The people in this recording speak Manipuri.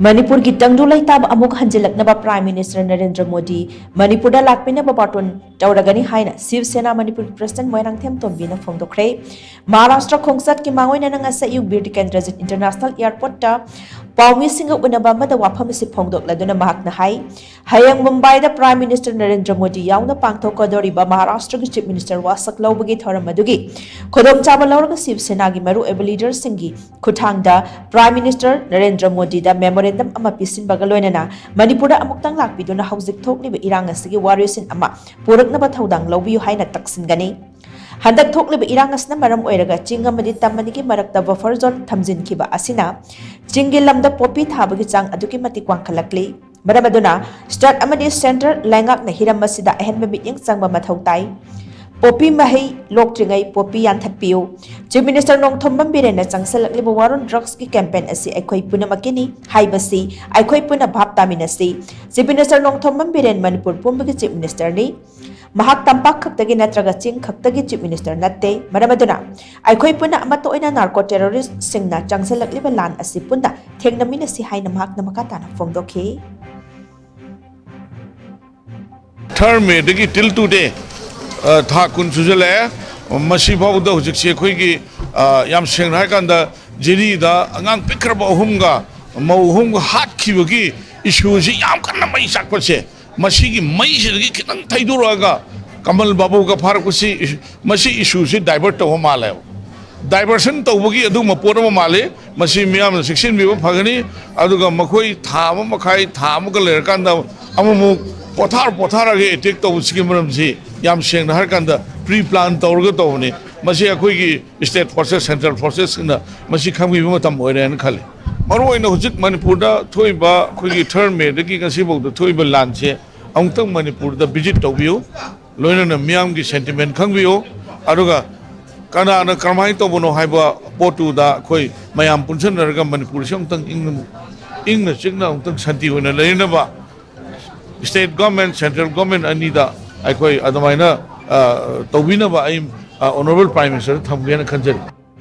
Manipur ki Tangdu Leitaba Amuk Hanjillaknaba Prime Minister Narendra Modi, Manipur Da Lakpinaba Barton Touragani HAINA, SHIV SENA Manipur President MOIRANGTHEM TOMBI na PHONGDOKKHRE, Maharashtra Khongsat ki mangoy na nga sa bir Transit International Airport ta, Paumi singa unaba mada wapam si PHONGDOKKHRE mahak na Hayang Mumbai da Prime Minister Narendra Modi yaw na pangthokadoriba Maharashtra ki Chief Minister wasak lawbagi thoram madugi, Khodom chaba lawraga SHIV SENA gi maru able leaders singi, Kuthangda Prime Minister Narendra Modi da memorandum ama pisin bagaloinana Manipur da amuktang lakpiduna hauzik thokliba irang asigi warriorsin ama puraknaba thaudang lawbiyu haina taksin gani handak thokliba irang asna maram oiraga chinga madi tamanigi marakta buffer zone thamjin khiba asina chingi lamda popi thabagi chang aduki mati kwangkhalakli maramaduna start amadi center langak na hiram masida ahenba mityang changba mathautai Popi mahi lok tringai popi yan thakpiu. Chief Minister Nong Thombam Birena changsalakliba waron drugs ki campaign asi aikhoi puna makini haibasi aikhoi puna bhap taminasi. Chief Minister Nong Thombam Biren Manipur Pumbagi Chief Minister ni mahak tampak khaktagi natraga ching khaktagi Chief Minister natte maramaduna aikhoi puna amato oina narco terrorist singna changsalakliba lan asi punda thengnamina si haina mahak na makatana phongdokhe. Term degi till today Tha kun sujale masi bawda hujik se khoi gi yam seng hai kan da jiri da angang pikra ba humga mau hum hat khibagi issue ji yam kan mai sak pa se masi gi mai se gi kitang thaidura ga kamal babu ga phar kusi masi issue se divert to male diversion to bagi adu ma por ma male masi miyam section bi phagani adu ga makhoi tha ma makhai tha ma ga ler kan da amu pothar age attack to uski maram ji yam seng har kan da pre plan tawrga tawni masi akhoi gi state forces central forces na masi khamgi ma tam oiren khale maroi na hujik manipur da thoiba khoi gi term me de gi ngasi bok da thoiba lan che amtang manipur da visit tawbiu loina na miyam gi sentiment khangbiu aruga kana na karmai to bono haiba potu da khoi mayam punchen raga manipur song tang ing na chingna amtang shanti hoina leina ba state government, central government, Anida, I quite Adamaina, Tobina, honorable Prime Minister, Thambian Kanjari.